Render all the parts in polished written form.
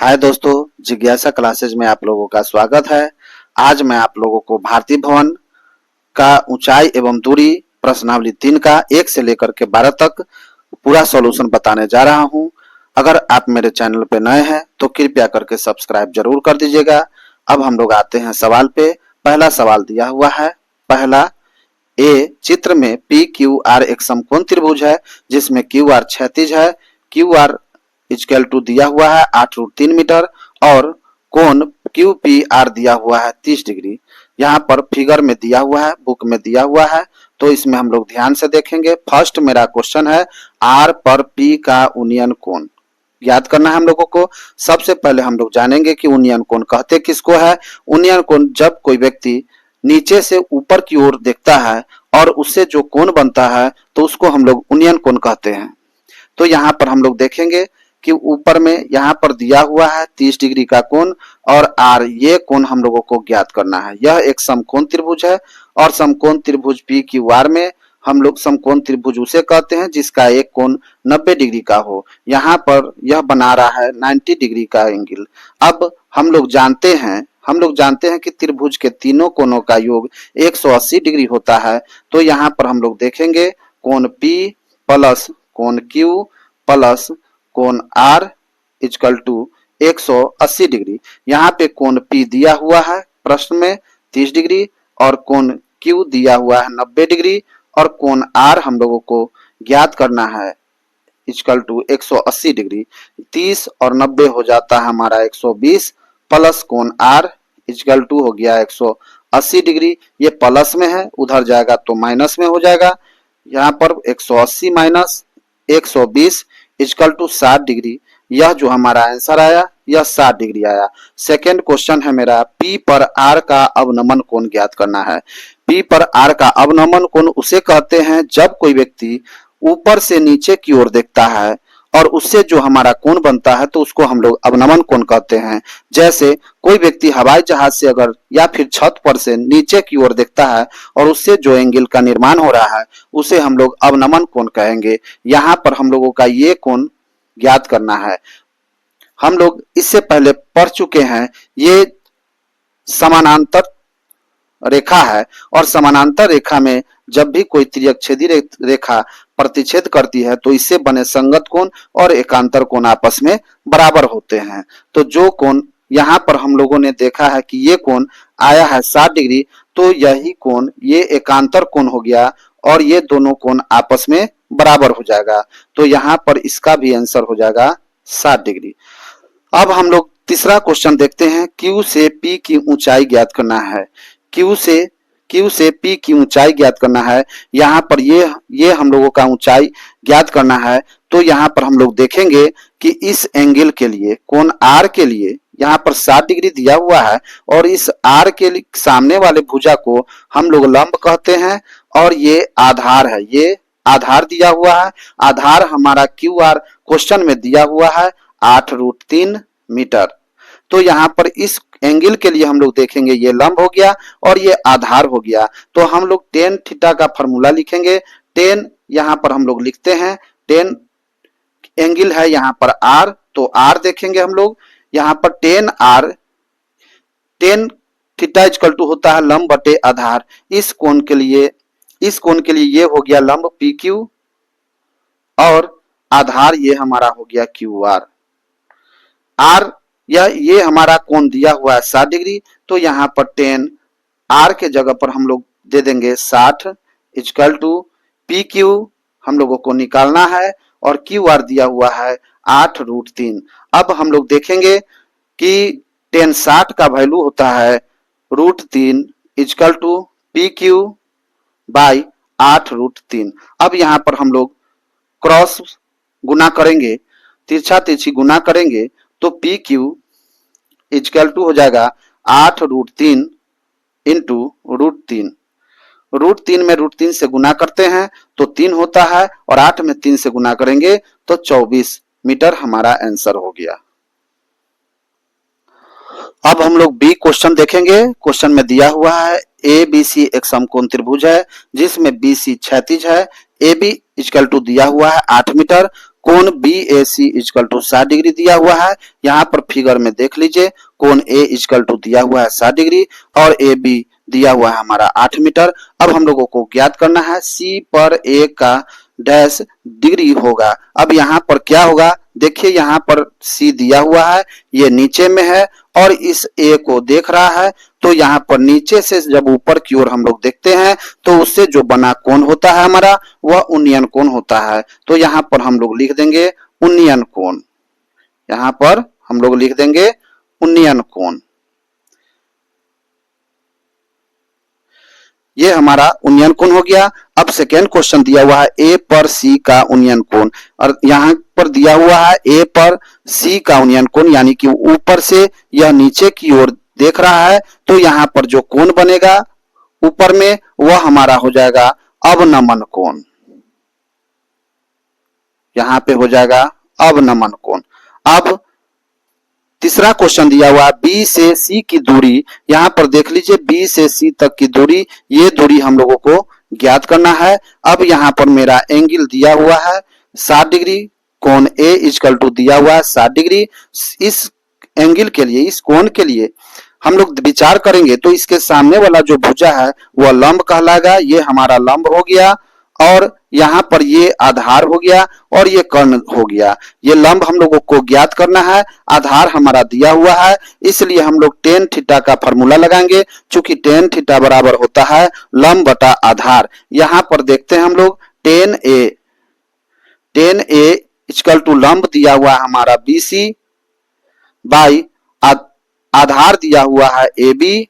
हाय दोस्तों, जिज्ञासा क्लासेज में आप लोगों का स्वागत है। आज मैं आप लोगों को भारतीय भवन का ऊंचाई एवं दूरी प्रश्नावली 3 का 1 से लेकर के 12 तक पूरा सॉल्यूशन बताने जा रहा हूं। अगर आप मेरे चैनल पे नए हैं तो कृपया करके सब्सक्राइब जरूर कर दीजिएगा। अब हम लोग आते हैं सवाल पे। पहला सवाल दिया हुआ है। पहला ए, चित्र में पी क्यू आर एक समकोण त्रिभुज है जिसमें क्यू आर क्षैतिज है। क्यू आर इक्वल टू दिया हुआ है 8√3 मीटर और कोण क्यू पी आर दिया हुआ है 30 डिग्री। यहाँ पर फिगर में दिया हुआ है, बुक में दिया हुआ है, तो इसमें हम लोग ध्यान से देखेंगे। फर्स्ट मेरा क्वेश्चन है आर पर पी का उन्नयन कोण याद करना है हम लोगों को। सबसे पहले हम लोग जानेंगे कि उन्नयन कोण कहते किसको है। उन्नयन कोण जब कोई व्यक्ति नीचे से ऊपर की ओर देखता है और उससे जो कोण बनता है तो उसको हम लोग उन्नयन कोण कहते हैं। तो यहाँ पर हम लोग देखेंगे कि ऊपर में यहाँ पर दिया हुआ है 30 डिग्री का कोण और आर, ये कोण हम लोगों को ज्ञात करना है। यह एक समकोण त्रिभुज है और समकोण त्रिभुज पी क्यू आर में हम लोग समकोण त्रिभुज उसे कहते हैं जिसका एक कोण 90 डिग्री का हो। यहाँ पर यह बना रहा है 90 डिग्री का एंगल। अब हम लोग जानते हैं कि त्रिभुज के तीनों कोणों का योग 180 डिग्री होता है। तो यहाँ पर हम लोग देखेंगे कोण P प्लस कोण Q प्लस कोण R इक्वल टू 180 डिग्री। यहाँ पे कोण P दिया हुआ है प्रश्न में 30 डिग्री और कोण Q दिया हुआ है 90 डिग्री और कोण R हम लोगों को ज्ञात करना है इक्वल टू 180 डिग्री। 30 और 90 हो जाता है हमारा 120 प्लस कोण R इक्वल टू हो गया 180 डिग्री। ये प्लस में है, उधर जाएगा तो माइनस में हो जाएगा। यहाँ पर 180 माइनस 120 इक्वल टू 60 डिग्री। यह जो हमारा आंसर आया यह 60 डिग्री आया। सेकेंड क्वेश्चन है मेरा P पर R का अवनमन कोण ज्ञात करना है। P पर R का अवनमन कोण उसे कहते हैं जब कोई व्यक्ति ऊपर से नीचे की ओर देखता है और उससे जो हमारा कोण बनता है तो उसको हम लोग अवनमन कोण कहते हैं। जैसे कोई व्यक्ति हवाई जहाज से अगर या फिर छत पर से नीचे की ओर देखता है और उससे जो एंगल का निर्माण हो रहा है उसे हम लोग अवनमन कोण कहेंगे। यहाँ पर हम लोगों का ये कोण ज्ञात करना है। हम लोग इससे पहले पढ़ चुके हैं, ये समानांतर रेखा है और समानांतर रेखा में जब भी कोई तिर्यकछेदी रेखा प्रतिच्छेद करती है तो इससे बने संगत कोण और एकांतर कोण आपस में बराबर होते हैं। तो जो कोण यहाँ पर हम लोगों ने देखा है कि ये कोण आया है 60 डिग्री, तो यही कोण ये एकांतर कोण हो गया और ये दोनों कोण आपस में बराबर हो जाएगा। तो यहाँ पर इसका भी आंसर हो जाएगा 60 डिग्री। अब हम लोग तीसरा क्वेश्चन देखते हैं। Q से P की ऊंचाई ज्ञात करना है। Q से P की ऊंचाई ज्ञात करना है। यहाँ पर ये हम लोगों का ऊंचाई ज्ञात करना है। तो यहाँ पर हम लोग देखेंगे कि इस एंगल के लिए कोण R के लिए यहाँ पर 60 डिग्री दिया हुआ है और इस R के सामने वाले भुजा को हम लोग लंब कहते हैं और ये आधार है, ये आधार दिया हुआ है। आधार हमारा QR क्वेश्चन में दिया हुआ है 8√3 मीटर। तो यहाँ पर इस एंगल के लिए हम लोग देखेंगे ये लंब हो गया और ये आधार हो गया। तो हम लोग टेन थीटा का फॉर्मूला लिखेंगे। टेन यहाँ पर हम लोग लिखते हैं, टेन एंगल है यहाँ पर R, तो R देखेंगे हम लोग। यहाँ पर टेन थीटा इक्वल टू होता है लंब बटे आधार। इस कोण के लिए ये हो गया लंब PQ और आधार ये हमारा हो गया QR। R ये हमारा कोण दिया हुआ है 60 डिग्री, तो यहाँ पर 10 R के जगह पर हम लोग दे देंगे 60 इक्वल टू PQ हम लोगों को निकालना है और QR दिया हुआ है 8√3। अब हम लोग देखेंगे कि 10 60 का वैल्यू होता है √3 इक्वल टू PQ बाई 8√3। अब यहाँ पर हम लोग क्रॉस गुना करेंगे, तिरछा तिरछी गुना करेंगे तो PQ इक्वल टू हो जाएगा 8√3 इंटू √3। √3 में √3 से गुना करते हैं तो 3 होता है और 8 में 3 से गुना करेंगे तो 24 मीटर हमारा आंसर हो गया। अब हम लोग बी क्वेश्चन देखेंगे। क्वेश्चन में दिया हुआ है ABC एक समकोण त्रिभुज है जिसमें BC क्षैतिज है। AB इक्वल टू दिया हुआ है 8 मीटर, कोण B A C is equal to 60 degree दिया हुआ है। यहाँ पर फिगर में देख लीजिए कोण ए इजकल टू दिया हुआ है 60 डिग्री और ए बी दिया हुआ है हमारा 8 मीटर। अब हम लोगों को ज्ञात करना है सी पर ए का डैश डिग्री होगा। अब यहाँ पर क्या होगा, देखिए यहाँ पर सी दिया हुआ है, ये नीचे में है और इस ए को देख रहा है, तो यहाँ पर नीचे से जब ऊपर की ओर हम लोग देखते हैं तो उससे जो बना कोण होता है हमारा वह उन्नयन कोण होता है। तो यहाँ पर हम लोग लिख देंगे उन्नयन कोण, यहाँ पर हम लोग लिख देंगे उन्नयन कोण। ये हमारा उन्नयन कोण हो गया। अब सेकेंड क्वेश्चन दिया हुआ है ए पर सी का उन्नयन कोण, और यहाँ पर दिया हुआ है ए पर सी का उन्नयन कोण, यानी कि ऊपर से यह नीचे की ओर देख रहा है, तो यहाँ पर जो कोण बनेगा ऊपर में वह हमारा हो जाएगा अवनमन कोण, यहाँ पे हो जाएगा अवनमन कोण। अब तीसरा क्वेश्चन दिया हुआ है बी से सी की दूरी, यहाँ पर देख लीजिए बी से सी तक की दूरी, ये दूरी हम लोगों को ज्ञात करना है। अब यहाँ पर मेरा एंगल दिया हुआ है 60 डिग्री, कोण ए इजकल टू दिया हुआ है 60 डिग्री। इस एंगल के लिए, इस कोण के लिए हम लोग विचार करेंगे तो इसके सामने वाला जो भुजा है वह लंब कहलाएगा, ये हमारा लंब हो गया, और यहाँ पर ये आधार हो गया और ये कर्ण हो गया। ये लंब हम लोगों को ज्ञात करना है, आधार हमारा दिया हुआ है, इसलिए हम लोग टेन थीटा का फॉर्मूला लगाएंगे, चूंकि टेन थीटा बराबर होता है लंब बटा आधार। यहाँ पर देखते हैं हम लोग टेन ए इक्वल टू लंब दिया हुआ है हमारा BC बाई आधार दिया हुआ है AB।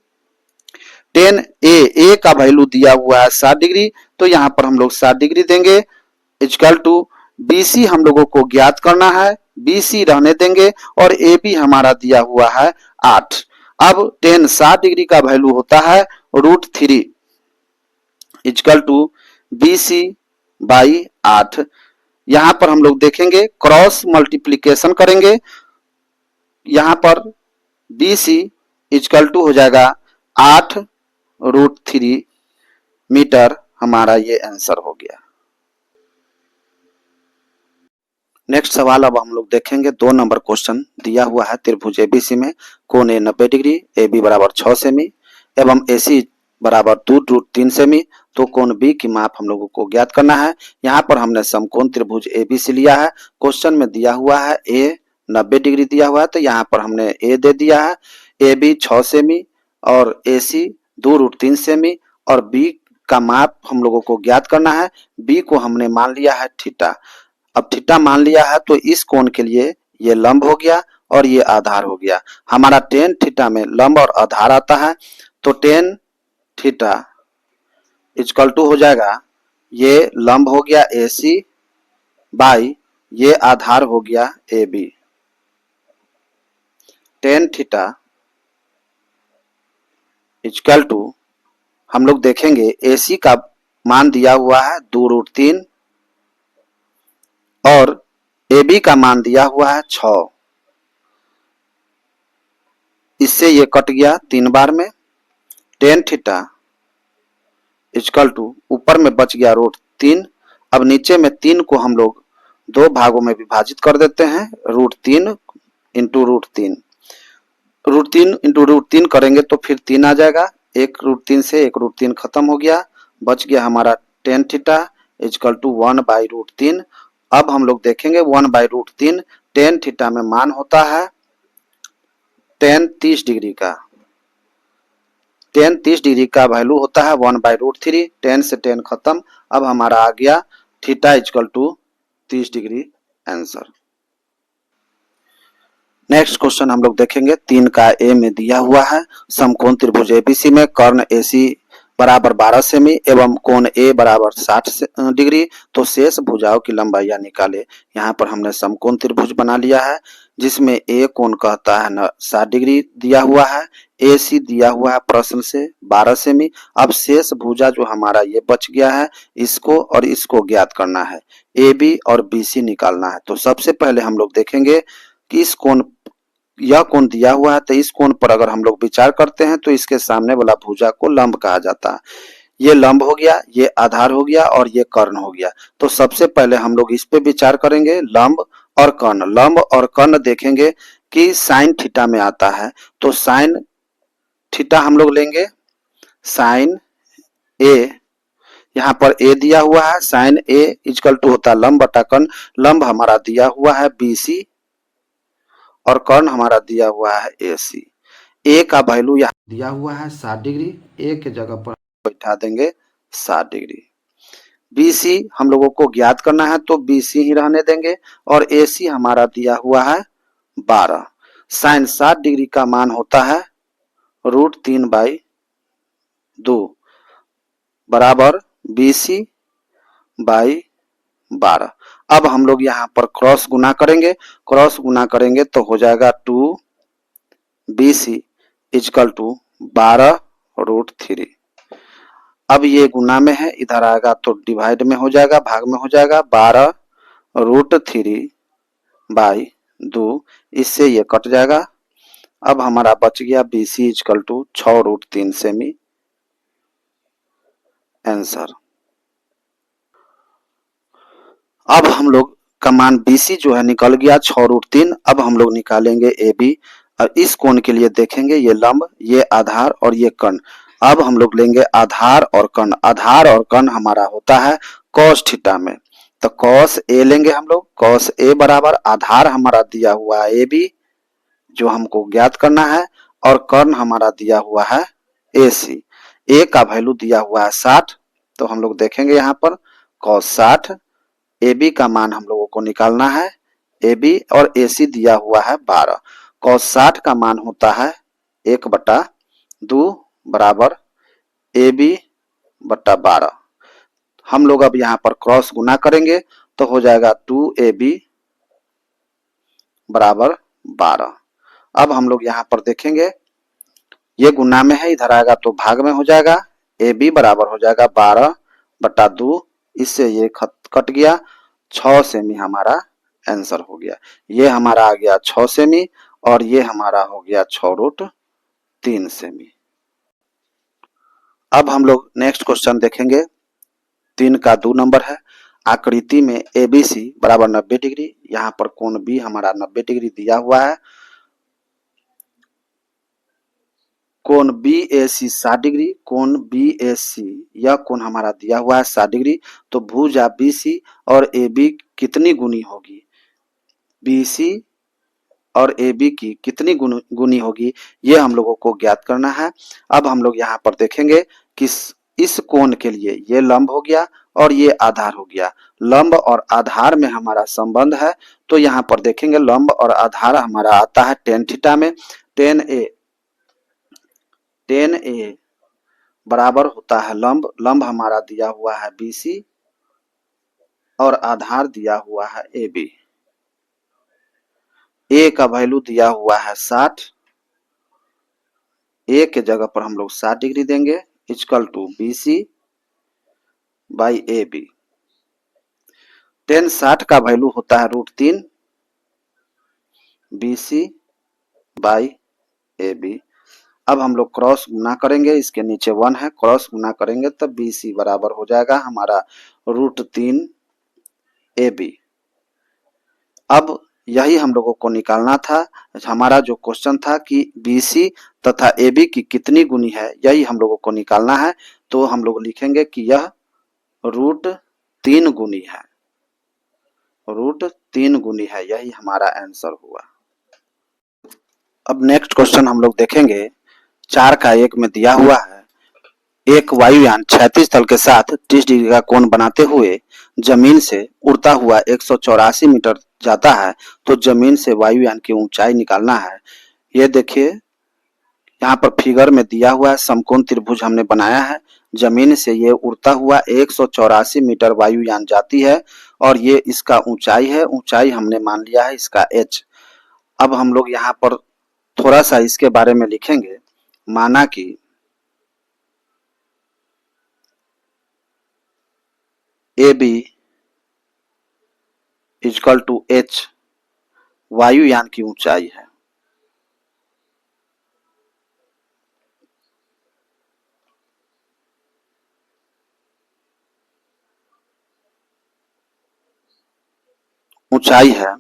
टेन ए का वैल्यू दिया हुआ है 60 डिग्री, तो यहाँ पर हम लोग 60 डिग्री देंगे, इक्वल टू BC हम लोगों को ज्ञात करना है, BC रहने देंगे, और AB हमारा दिया हुआ है 8। अब टेन 60 डिग्री का वैल्यू होता है √3 इक्वल टू BC बाई 8। यहाँ पर हम लोग देखेंगे क्रॉस मल्टीप्लीकेशन करेंगे, यहाँ पर BC इक्वल टू हो जाएगा 8√3 मीटर, हमारा ये आंसर हो गया। नेक्स्ट सवाल अब हम लोग देखेंगे 2 नंबर क्वेश्चन दिया हुआ है त्रिभुज ABC में कोण ए 90 डिग्री, AB बराबर 6 सेमी एवं AC बराबर 2√3 सेमी, तो कोण B की माप हम लोगों को ज्ञात करना है। यहाँ पर हमने समकोण त्रिभुज ABC लिया है, क्वेश्चन में दिया हुआ है A 90 डिग्री दिया हुआ है, तो यहाँ पर हमने A दे दिया है, AB 6 सेमी और AC 2√3 सेमी, और B का माप हम लोगों को ज्ञात करना है। B को हमने मान लिया है थीटा। अब थीटा मान लिया है तो इस कोण के लिए ये लंब हो गया और ये आधार हो गया। हमारा टेन थीटा में लंब और आधार आता है, तो टेन थीटा इक्वल टू हो जाएगा, ये लंब हो गया AC बाई ये आधार हो गया AB। Tan theta equal to हम लोग देखेंगे AC का मान दिया हुआ है 2√3 और AB का मान दिया हुआ है 6। इससे ये कट गया 3 बार में। टेन थीटा इक्वल टू ऊपर में बच गया √3, अब नीचे में 3 को हम लोग 2 भागों में विभाजित कर देते हैं, √3 इंटू √3, √3 इंटू √3 करेंगे तो फिर 3 आ जाएगा, एक √3 से एक √3 खत्म हो गया, बच गया हमारा टेन थीटा इक्वल टू 1/√3। अब हम लोग देखेंगे 1/√3 टेन थीटा में मान होता है टेन 30 डिग्री का, टेन 30 डिग्री का वैल्यू होता है 1/√3, 10 से 10 खत्म, अब हमारा आ गया theta equal to 30 degree answer. Next question हम लोग देखेंगे 3 का ए में दिया हुआ है समकोण त्रिभुज ABC में कर्ण AC बराबर 12 सेमी एवं कोण A बराबर 60 डिग्री, तो शेष भुजाओं की लंबाइयां निकाले। यहाँ पर हमने समकोण त्रिभुज बना लिया है जिसमें A कोण कहता है 60 डिग्री दिया हुआ है, AC दिया हुआ है प्रश्न से 12 सेमी। अब शेष भुजा जो हमारा ये बच गया है इसको और इसको ज्ञात करना है, AB और BC निकालना है। तो सबसे पहले हम लोग देखेंगे कि इस कोण, यह कोण दिया हुआ है, तो इस कोण पर अगर हम लोग विचार करते हैं तो इसके सामने वाला भुजा को लंब कहा जाता है। ये लंब हो गया, ये आधार हो गया और ये कर्ण हो गया। तो सबसे पहले हम लोग इस पे विचार करेंगे, लंब और कर्ण। लंब और कर्ण देखेंगे कि साइन थीटा में आता है, तो साइन थीटा हम लोग लेंगे, साइन ए, यहाँ पर ए दिया हुआ है, साइन ए इजकल टू होता है लंब बटा कर्ण। लंब हमारा दिया हुआ है BC और कर्ण हमारा दिया हुआ है AC। ए का वैल्यू यहाँ दिया हुआ है 60 डिग्री, ए के जगह पर बैठा देंगे 60 डिग्री। BC हम लोगों को ज्ञात करना है तो BC ही रहने देंगे और AC हमारा दिया हुआ है 12। साइन 60 डिग्री का मान होता है √3/2 बराबर BC बाई 12। अब हम लोग यहाँ पर क्रॉस गुना करेंगे, क्रॉस गुना करेंगे तो हो जाएगा 2BC इजकल टू 12√3। अब ये गुना में है, इधर आएगा तो डिवाइड में हो जाएगा, भाग में हो जाएगा, 12√3/2, इससे ये कट जाएगा। अब हमारा बच गया BC इजकल टू 6√3 सेमी। आंसर। अब हम लोग का मान BC जो है निकल गया 6√3। अब हम लोग निकालेंगे AB और इस कोण के लिए देखेंगे, ये लंब, ये आधार और ये कर्ण। अब हम लोग लेंगे आधार और कर्ण। आधार और कर्ण हमारा होता है cos थीटा में, तो cos A लेंगे हम लोग। cos A बराबर आधार हमारा दिया हुआ है AB जो हमको ज्ञात करना है और कर्ण हमारा दिया हुआ है AC। A का वैल्यू दिया हुआ है 60, तो हम लोग देखेंगे यहाँ पर cos 60। AB का मान हम लोगों को निकालना है, AB और AC दिया हुआ है 12। cos 60 का मान होता है 1/2 बराबर AB/12। हम लोग अब यहाँ पर क्रॉस गुना करेंगे तो हो जाएगा 2AB बराबर 12। अब हम लोग यहाँ पर देखेंगे, ये गुना में है, इधर आएगा तो भाग में हो जाएगा, AB बराबर हो जाएगा 12/2, इससे ये कट गया, 6 सेमी हमारा आंसर हो गया। ये हमारा आ गया 6 सेमी और ये हमारा हो गया 6√3 सेमी। अब हम लोग नेक्स्ट क्वेश्चन देखेंगे, 3 का 2 नंबर है। आकृति में ABC बराबर 90 डिग्री, यहाँ पर कोण B हमारा 90 डिग्री दिया हुआ है, कोण BAC 60 डिग्री, कोण BAC यह कोण हमारा दिया हुआ है 60 डिग्री। तो भुजा BC और AB कितनी गुनी होगी, BC और AB की कितनी गुनी होगी, ये हम लोगों को ज्ञात करना है। अब हम लोग यहाँ पर देखेंगे कि इस कोण के लिए ये लंब हो गया और ये आधार हो गया। लंब और आधार में हमारा संबंध है, तो यहाँ पर देखेंगे लंब और आधार हमारा आता है tan थीटा में। tan A बराबर होता है लंब, लंब हमारा दिया हुआ है BC और आधार दिया हुआ है AB। A का वैल्यू दिया हुआ है 60, A के जगह पर हम लोग 60 डिग्री देंगे equal to BC by AB। tan 60 का वैल्यू होता है √3 BC बाई AB। अब हम लोग क्रॉस गुना करेंगे, इसके नीचे 1 है, क्रॉस गुना करेंगे तब BC बराबर हो जाएगा हमारा √3 AB। अब यही हम लोगों को निकालना था, हमारा जो क्वेश्चन था कि BC तथा AB की कितनी गुनी है, यही हम लोगों को निकालना है। तो हम लोग लिखेंगे कि यह √3 गुनी है, √3 गुनी है, यही हमारा आंसर हुआ। अब नेक्स्ट क्वेश्चन हम लोग देखेंगे, 4 का 1 में दिया हुआ है, एक वायुयान क्षैतिज तल के साथ 30 डिग्री का कोण बनाते हुए जमीन से उड़ता हुआ 184 मीटर जाता है, तो जमीन से वायुयान की ऊंचाई निकालना है। ये देखिए यहाँ पर फिगर में दिया हुआ है, समकोण त्रिभुज हमने बनाया है, जमीन से ये उड़ता हुआ 184 मीटर वायुयान जाती है और ये इसका ऊंचाई है, ऊंचाई हमने मान लिया है इसका h। अब हम लोग यहाँ पर थोड़ा सा इसके बारे में लिखेंगे, माना कि AB इजकल टू h वायुयान की ऊंचाई है। ऊंचाई है।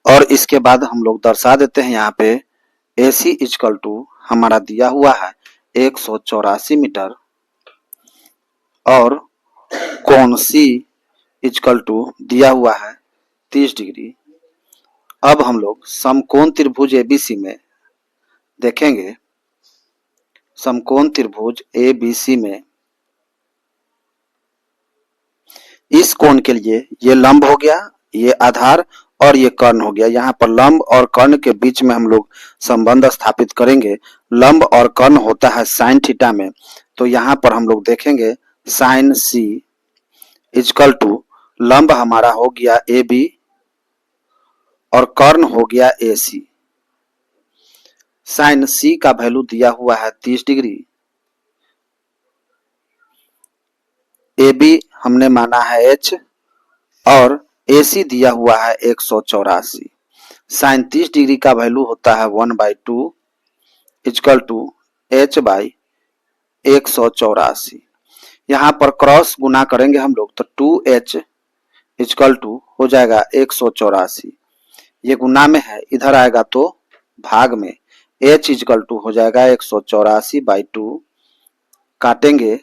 और इसके बाद हम लोग दर्शा देते हैं यहाँ पे AC इजकल टू हमारा दिया हुआ है 184 मीटर और कोण C इजकल टू दिया हुआ है 30 डिग्री। अब हम लोग समकोण त्रिभुज ABC में देखेंगे। समकोण त्रिभुज ABC में इस कोण के लिए ये लंब हो गया, ये आधार और ये कर्ण हो गया। यहाँ पर लंब और कर्ण के बीच में हम लोग संबंध स्थापित करेंगे। लंब और कर्ण होता है साइन थीटा में, तो यहाँ पर हम लोग देखेंगे साइन C इजकल टू लंब हमारा हो गया AB और कर्ण हो गया AC। साइन C का वैल्यू दिया हुआ है 30 डिग्री, AB हमने माना है H और AC दिया हुआ है 184। साइन 30 डिग्री का वैल्यू होता है 1/2 इजकल टू H बाई 184। यहाँ पर क्रॉस गुना करेंगे हम लोग तो 2H इजकल टू हो जाएगा 184। ये गुना में है, इधर आएगा तो भाग में। H इजकल टू हो जाएगा 184/2, काटेंगे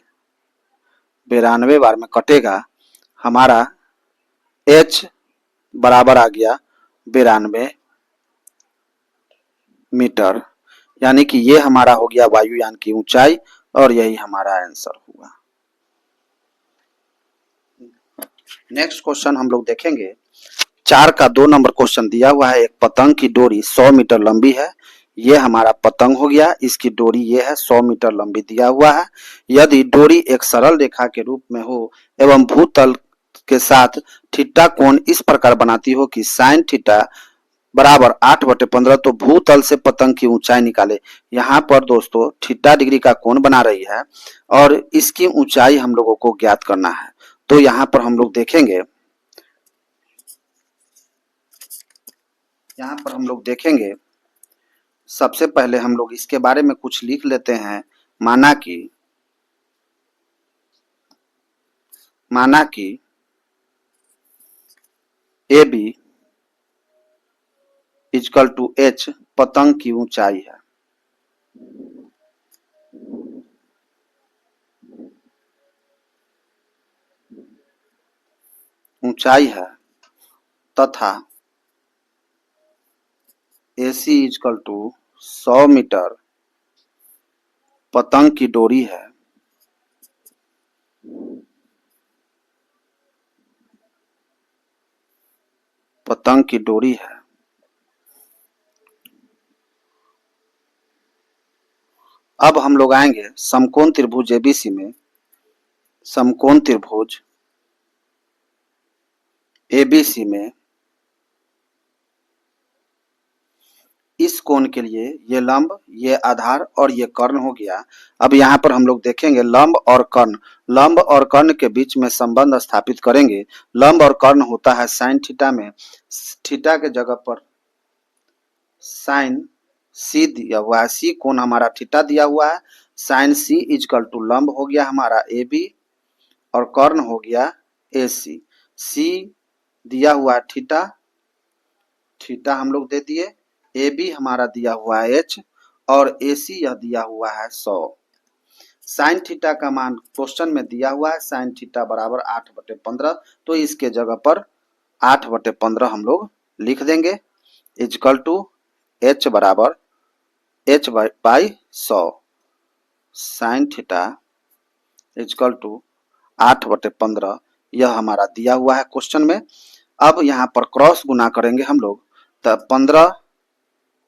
92 बार में कटेगा। हमारा H बराबर आ गया 92 मीटर, यानी कि ये हमारा हो गया वायुयान की ऊंचाई और यही हमारा आंसर हुआ। नेक्स्ट क्वेश्चन हम लोग देखेंगे। 4 का 2 नंबर क्वेश्चन दिया हुआ है। एक पतंग की डोरी 100 मीटर लंबी है। ये हमारा पतंग हो गया, इसकी डोरी ये है 100 मीटर लंबी दिया हुआ है। यदि डोरी एक सरल रेखा के रूप में हो एवं भूतल के साथ थीटा कोण इस प्रकार बनाती हो कि साइन थीटा बराबर 8/15, तो भूतल से पतंग की ऊंचाई निकाले। यहाँ पर दोस्तों थीटा डिग्री का कोण बना रही है और इसकी ऊंचाई हम लोगों को ज्ञात करना है। तो यहाँ पर हम लोग देखेंगे, सबसे पहले हम लोग इसके बारे में कुछ लिख लेते हैं। माना कि AB इजकल टू H पतंग की ऊंचाई है। तथा AC इजकल टू 100 मीटर पतंग की डोरी है। अब हम लोग आएंगे समकोण त्रिभुज ABC में। समकोण त्रिभुज ABC में इस कोण के लिए ये लंब, ये आधार और ये कर्ण हो गया। अब यहाँ पर हम लोग देखेंगे लंब और कर्ण के बीच में संबंध स्थापित करेंगे। लंब और कर्ण होता है साइन थीटा में, थीटा के जगह पर साइन C दिया हुआ है। C कोण हमारा थीटा दिया हुआ है। साइन C इजकल टू लंब हो गया हमारा AB और कर्ण हो गया AC। C दिया हुआ है थीटा हम लोग दे दिए, AB हमारा दिया हुआ है H और AC यह दिया हुआ है 100। साइन थीटा का मान क्वेश्चन में दिया हुआ है, साइन थीटा बराबर 8/15, तो इसके जगह पर 8/15 हम लोग लिख देंगे इजकल टू H बराबर H by 100। Sine theta equal to 8/15 यह हमारा दिया हुआ है क्वेश्चन में। अब यहाँ पर क्रॉस गुना करेंगे हम लोग तो 15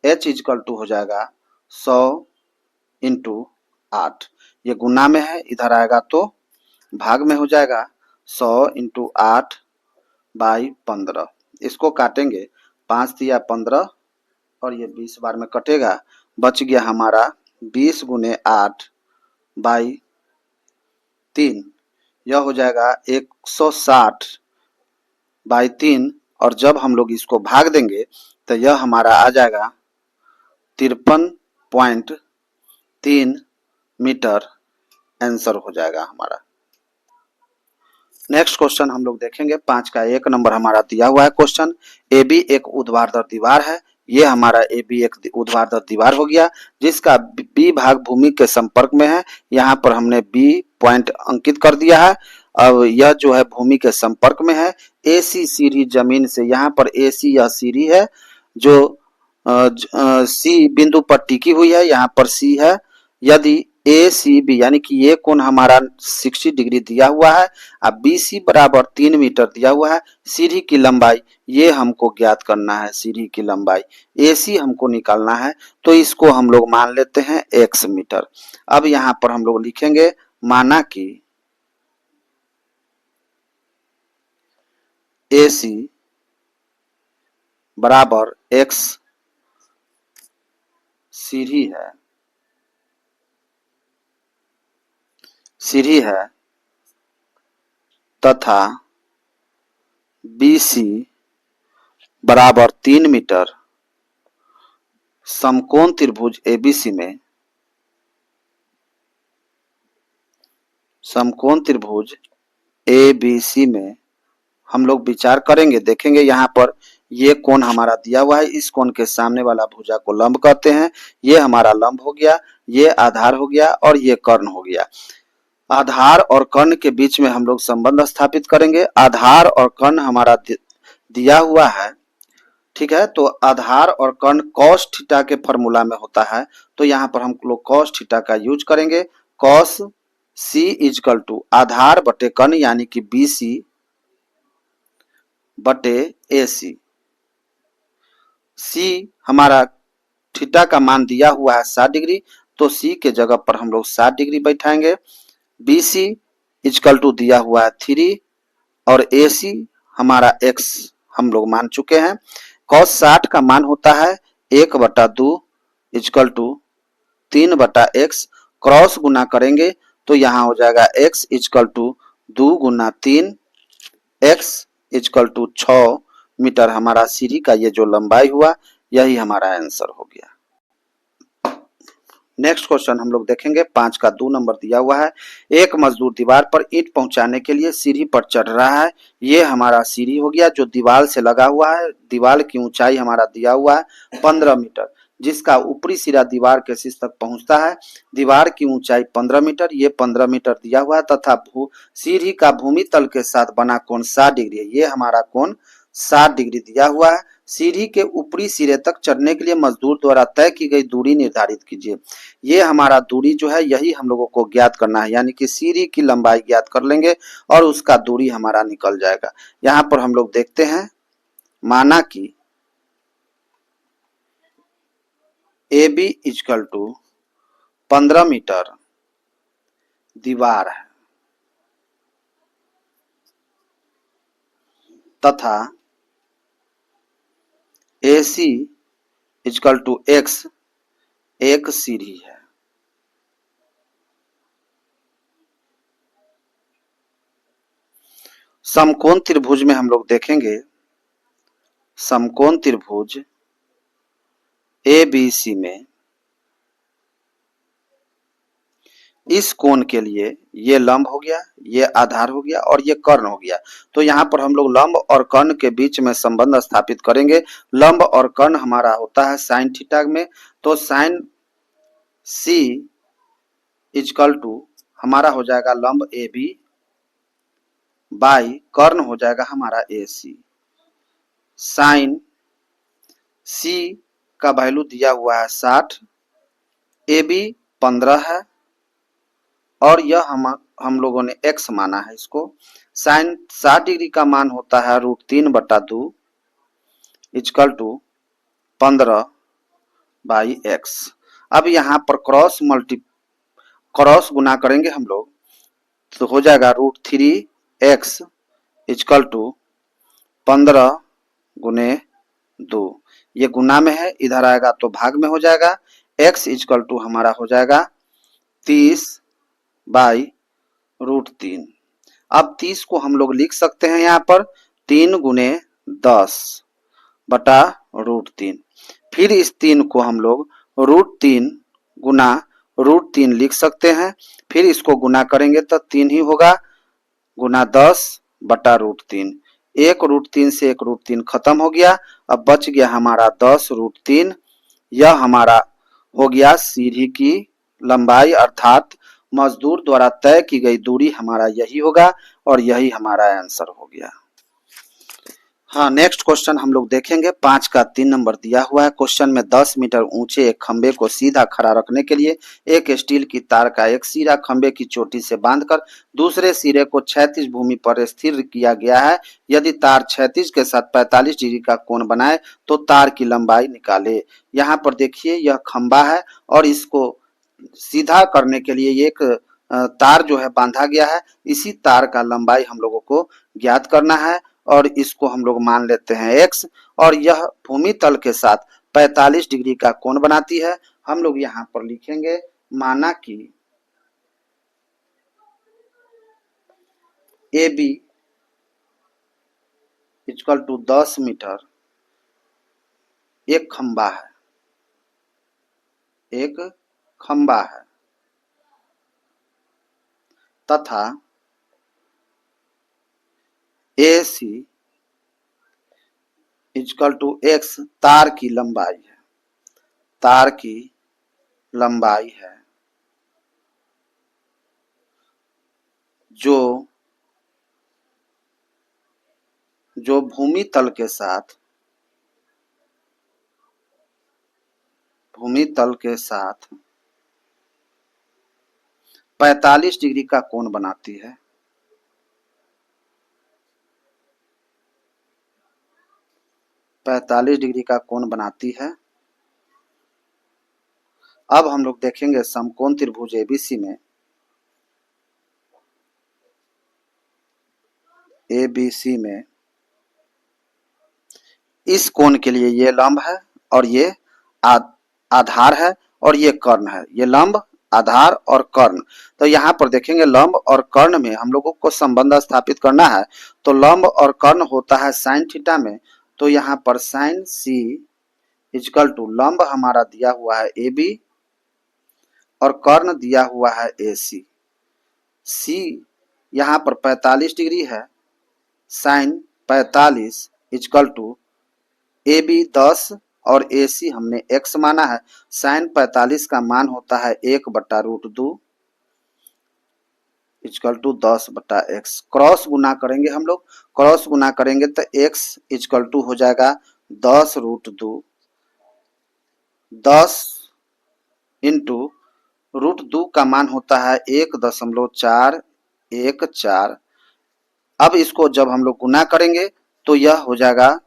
H इजकल टू हो जाएगा 100 इंटू 8। ये गुना में है, इधर आएगा तो भाग में हो जाएगा 100 इंटू 8/15। इसको काटेंगे, 5 दिया 15 और ये 20 बार में कटेगा। बच गया हमारा 20 गुने 8/3, यह हो जाएगा 160/3 और जब हम लोग इसको भाग देंगे तो यह हमारा आ जाएगा 53.3 मीटर आंसर हो जाएगा हमारा। नेक्स्ट क्वेश्चन हम लोग देखेंगे 5 का 1 नंबर हमारा दिया हुआ है क्वेश्चन। ए बी एक ऊर्ध्वाधर दीवार है। ये हमारा ए बी एक ऊर्ध्वाधर दीवार हो गया जिसका बी भाग भूमि के संपर्क में है। यहाँ पर हमने बी पॉइंट अंकित कर दिया है। अब यह जो है भूमि के संपर्क में है। ए सी सीढ़ी जमीन से, यहाँ पर ए सी यह सीढ़ी है जो सी बिंदु पर टिकी हुई है। यहाँ पर सी है। यदि ए सी बी यानी कि ये कोण हमारा 60 डिग्री दिया हुआ है। अब बी सी बराबर 3 मीटर दिया हुआ है। सीढ़ी की लंबाई ये हमको ज्ञात करना है। सीढ़ी की लंबाई ए सी हमको निकालना है, तो इसको हम लोग मान लेते हैं x मीटर। अब यहाँ पर हम लोग लिखेंगे माना कि ए सी बराबर x सीढ़ी है तथा BC बराबर 3 मीटर समकोण त्रिभुज ABC में, समकोण त्रिभुज ABC में हम लोग विचार करेंगे। देखेंगे यहाँ पर ये कोण हमारा दिया हुआ है। इस कोण के सामने वाला भुजा को लंब कहते हैं। ये हमारा लंब हो गया, ये आधार हो गया और ये कर्ण हो गया। आधार और कर्ण के बीच में हम लोग संबंध स्थापित करेंगे। आधार और कर्ण हमारा दिया हुआ है, ठीक है। तो आधार और कर्ण cos थीटा के फॉर्मूला में होता है, तो यहाँ पर हम लोग cos थीटा का यूज करेंगे। cos C इजकल टू आधार बटे कर्ण यानी कि BC बटे AC। C हमारा थीटा का मान दिया हुआ है 60 डिग्री, तो C के जगह पर हम लोग 60 डिग्री बैठाएंगे। BC इजकल टू दिया हुआ है 3 और AC हमारा x हम लोग मान चुके हैं। cos 60 का मान होता है 1/2 इजकल टू 3/x। क्रॉस गुना करेंगे तो यहाँ हो जाएगा x इजकल टू 2 गुना 3, x इजकल टू 6 मीटर हमारा सीढ़ी का ये जो लंबाई हुआ, यही हमारा आंसर हो गया। नेक्स्ट क्वेश्चन हम लोग देखेंगे 5 का 2 नंबर दिया हुआ है। एक मजदूर दीवार पर ईंट पहुंचाने के लिए सीढ़ी पर चढ़ रहा है। ये हमारा सीढ़ी हो गया जो दीवार से लगा हुआ है। दीवार की ऊंचाई हमारा दिया हुआ है 15 मीटर, जिसका ऊपरी सिरा दीवार के शीर्ष तक पहुंचता है। दीवार की ऊंचाई 15 मीटर, ये 15 मीटर दिया हुआ है तथा सीढ़ी का भूमि तल के साथ बना कोण 60 डिग्री है। ये हमारा कोण 60 डिग्री दिया हुआ है। सीढ़ी के ऊपरी सिरे तक चढ़ने के लिए मजदूर द्वारा तय की गई दूरी निर्धारित कीजिए। ये हमारा दूरी जो है यही हम लोगों को ज्ञात करना है, यानी कि सीढ़ी की लंबाई ज्ञात कर लेंगे और उसका दूरी हमारा निकल जाएगा। यहाँ पर हम लोग देखते हैं, माना कि A B equal to 15 metre दीवार है तथा AC इजकल टू x एक सीढ़ी है। समकोण त्रिभुज में हम लोग देखेंगे, समकोण त्रिभुज ABC में इस कोण के लिए ये लंब हो गया, ये आधार हो गया और ये कर्ण हो गया। तो यहाँ पर हम लोग लंब और कर्ण के बीच में संबंध स्थापित करेंगे। लंब और कर्ण हमारा होता है साइन थीटा में, तो साइन C इजकल टू हमारा हो जाएगा लंब AB बाई कर्ण हो जाएगा हमारा AC। साइन C का वैल्यू दिया हुआ है 60, AB 15 है और यह हम लोगों ने x माना है इसको। साइन 60 डिग्री का मान होता है √3/2 इजकल टू 15 बाई x। अब यहाँ पर क्रॉस गुना करेंगे हम लोग, तो हो जाएगा √3x इजकल टू 15 गुने 2। ये गुना में है, इधर आएगा तो भाग में हो जाएगा। x इजकल टू हमारा हो जाएगा 30 बाई √3। अब 30 को हम लोग लिख सकते हैं यहाँ पर 3 गुने 10 बटा √3। फिर इस 3 को हम लोग √3 गुना √3 लिख सकते हैं। फिर इसको गुना करेंगे तो 3 ही होगा, गुना 10/√3। 1√3 से 1√3 खत्म हो गया। अब बच गया हमारा 10√3। यह हमारा हो गया सीढ़ी की लंबाई, अर्थात मजदूर द्वारा तय की गई दूरी हमारा यही होगा और यही हमारा आंसर हो गया। हाँ, नेक्स्ट क्वेश्चन हम लोग देखेंगे। 5 का 3 नंबर दिया हुआ है। क्वेश्चन में 10 मीटर ऊंचे एक खंबे को सीधा खड़ा रखने के लिए एक स्टील की तार का एक सिरा खंबे की चोटी से बांधकर दूसरे सिरे को क्षैतिज भूमि पर स्थिर किया गया है। यदि तार क्षैतिज के साथ 45 डिग्री का कोण बनाए तो तार की लंबाई निकाले। यहाँ पर देखिए यह खंबा है और इसको सीधा करने के लिए एक तार जो है बांधा गया है। इसी तार का लंबाई हम लोगों को ज्ञात करना है और इसको हम लोग मान लेते हैं x, और यह भूमि तल के साथ 45 डिग्री का कोण बनाती है। हम लोग यहाँ पर लिखेंगे माना कि AB इक्वल टू 10 मीटर एक खंबा है, एक खंबा है, तथा AC इक्वल टू x तार की लंबाई है, तार की लंबाई है जो भूमि तल के साथ 45 डिग्री का कोण बनाती है। 45 डिग्री का कोण बनाती है। अब हम लोग देखेंगे समकोण त्रिभुज एबीसी में इस कोण के लिए ये लंब है और ये आधार है और ये कर्ण है। ये लंब, आधार और कर्ण। तो यहाँ पर देखेंगे लंब और कर्ण में हम लोगों को संबंध स्थापित करना है। तो लंब और कर्ण होता है साइन थीटा में। तो यहाँ पर साइन सी इक्वल टू लंब हमारा दिया हुआ है ए बी और कर्ण दिया हुआ है ए सी। सी यहाँ पर 45 डिग्री है, sine 45 equal to A B 10 और ए सी हमने x माना है। साइन 45 का मान होता है 1/√2 इक्वल टू 10/x। क्रॉस गुना करेंगे हम लोग, क्रॉस गुना करेंगे तो x इक्वल टू हो जाएगा 10√2। 10 इंटू √2 का मान होता है 1.414। अब इसको जब हम लोग गुना करेंगे तो यह हो जाएगा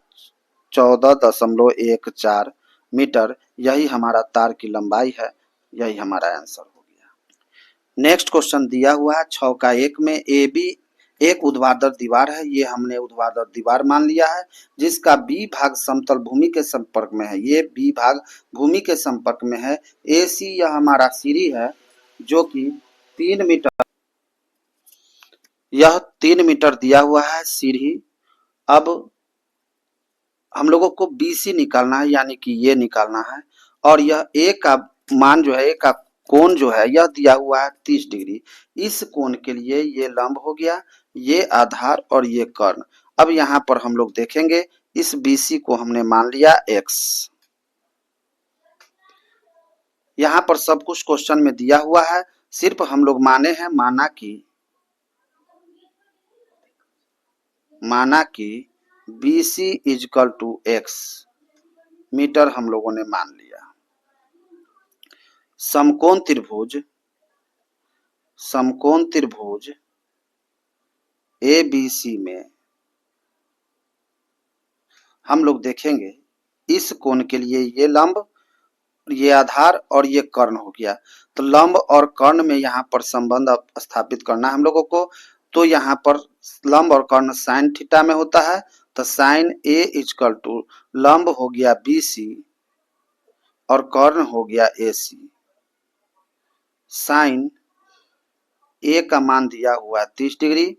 14.14 मीटर। यही हमारा तार की लंबाई है, यही हमारा आंसर हो गया। नेक्स्ट क्वेश्चन दिया हुआ है 6 का 1 में ए बी एक ऊर्ध्वाधर दीवार है। ये हमने ऊर्ध्वाधर दीवार मान लिया है जिसका बी भाग समतल भूमि के संपर्क में है। ये बी भाग भूमि के संपर्क में है। ए सी यह हमारा सीढ़ी है जो कि 3 मीटर, यह 3 मीटर दिया हुआ है सीढ़ी। अब हम लोगों को BC निकालना है, यानी कि ये निकालना है। और यह ए का मान जो है, ए का कोण जो है यह दिया हुआ है 30 डिग्री। इस कोण के लिए ये लंब हो गया, ये आधार और ये कर्ण। अब यहाँ पर हम लोग देखेंगे इस BC को हमने मान लिया x। यहाँ पर सब कुछ क्वेश्चन में दिया हुआ है, सिर्फ हम लोग माने हैं माना कि BC equal to x metre हम लोगों ने मान लिया। समकोण त्रिभुज ABC में हम लोग देखेंगे इस कोण के लिए ये लंब, ये आधार और ये कर्ण हो गया। तो लंब और कर्ण में यहाँ पर संबंध स्थापित करना है हम लोगों को। तो यहाँ पर लंब और कर्ण साइन थीटा में होता है। तो साइन ए इक्वल टू लंब हो गया BC और कर्ण हो गया AC। साइन ए का मान दिया हुआ है 30 डिग्री,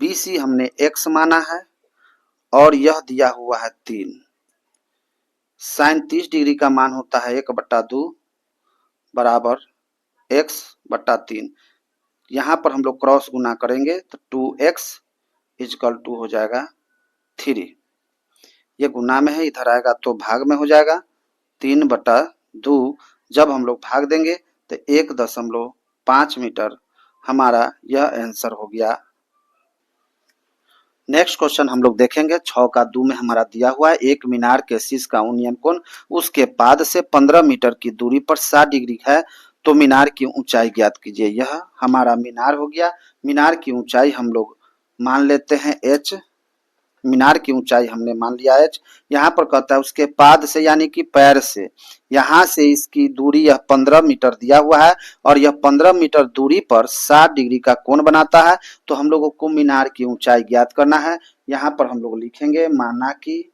BC हमने x माना है और यह दिया हुआ है 3। साइन 30 डिग्री का मान होता है 1/2 बराबर x/3। यहाँ पर हम लोग क्रॉस गुना करेंगे तो 2x इजकल टू हो जाएगा 3। ये गुना में है, इधर आएगा तो भाग में हो जाएगा 3/2। जब हम लोग भाग देंगे तो 1.5 मीटर हमारा यह आंसर हो गया। नेक्स्ट क्वेश्चन हम लोग देखेंगे 6 का 2 में हमारा दिया हुआ है एक मीनार के शीर्ष का उन्नयन कोण उसके पाद से 15 मीटर की दूरी पर 60 डिग्री है, तो मीनार की ऊंचाई ज्ञात कीजिए। यह हमारा मीनार हो गया। मीनार की ऊंचाई हम लोग मान लेते हैं h। मीनार की ऊंचाई हमने मान लिया h। यहाँ पर कहता है उसके पाद से यानी कि पैर से, यहाँ से इसकी दूरी यह 15 मीटर दिया हुआ है और यह 15 मीटर दूरी पर 60 डिग्री का कोण बनाता है। तो हम लोगों को मीनार की ऊंचाई ज्ञात करना है। यहाँ पर हम लोग लिखेंगे माना कि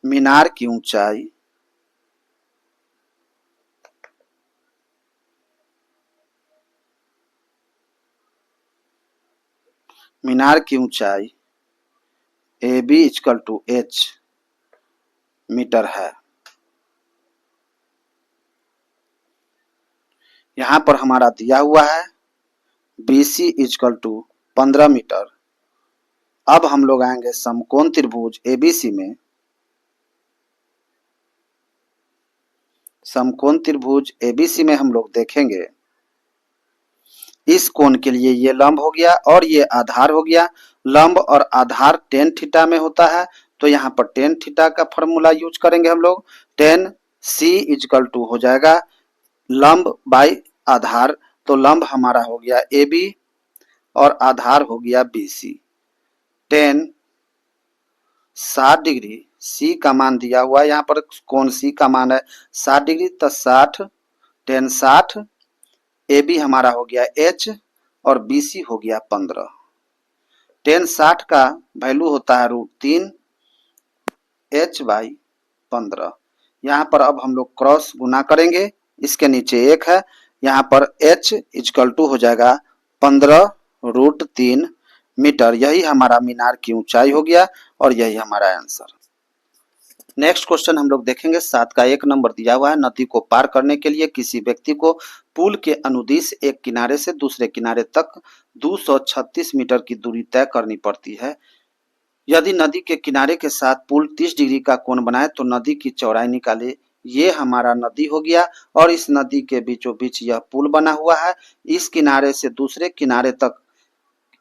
मीनार की ऊंचाई AB equal to h metre है। यहाँ पर हमारा दिया हुआ है BC इक्वल टू 15 मीटर। अब हम लोग आएंगे समकोण त्रिभुज ABC में। समकोण त्रिभुज ABC में हम लोग देखेंगे इस कोण के लिए ये लंब हो गया और ये आधार हो गया। लंब और आधार tan थीटा में होता है, तो यहाँ पर tan थीटा का फॉर्मूला यूज करेंगे हम लोग। tan C इक्वल टू हो जाएगा लंब बाई आधार, तो लंब हमारा हो गया AB और आधार हो गया BC। tan 60 डिग्री C का मान दिया हुआ है, यहाँ पर कोण C का मान है 60 डिग्री, तो 60 tan 60 AB हमारा हो गया h और BC हो गया 15। tan 60 का वैल्यू होता है √3 h बाई 15। यहाँ पर अब हम लोग क्रॉस गुना करेंगे, इसके नीचे 1 है, यहाँ पर h इक्वल टू हो जाएगा 15√3 मीटर। यही हमारा मीनार की ऊंचाई हो गया और यही हमारा आंसर। नेक्स्ट क्वेश्चन हम लोग देखेंगे 7 का 1 नंबर दिया हुआ है नदी को पार करने के लिए किसी व्यक्ति को पुल के अनुदिश एक किनारे से दूसरे किनारे तक 236 मीटर की दूरी तय करनी पड़ती है। यदि नदी के किनारे के साथ पुल 30 डिग्री का कोण बनाए तो नदी की चौड़ाई निकाले। ये हमारा नदी हो गया और इस नदी के बीचों बीच यह पुल बना हुआ है। इस किनारे से दूसरे किनारे तक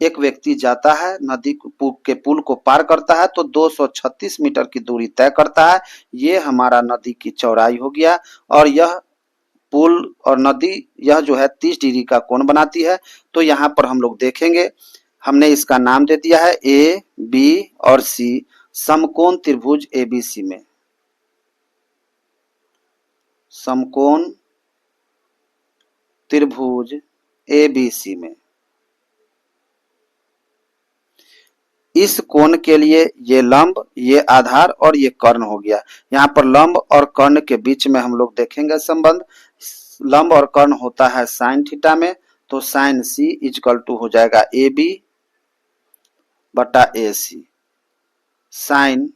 एक व्यक्ति जाता है, नदी के पुल को पार करता है तो 236 मीटर की दूरी तय करता है। ये हमारा नदी की चौड़ाई हो गया और यह पुल और नदी यह जो है 30 डिग्री का कोण बनाती है। तो यहाँ पर हम लोग देखेंगे, हमने इसका नाम दे दिया है A, B और C समकोण त्रिभुज ABC में। समकोण त्रिभुज ABC में इस कोण के लिए ये लंब, ये आधार और ये कर्ण हो गया। यहाँ पर लंब और कर्ण के बीच में हम लोग देखेंगे संबंध। लंब और कर्ण होता है साइन थीटा में, तो साइन C इक्वल टू हो जाएगा AB बटा AC। Sine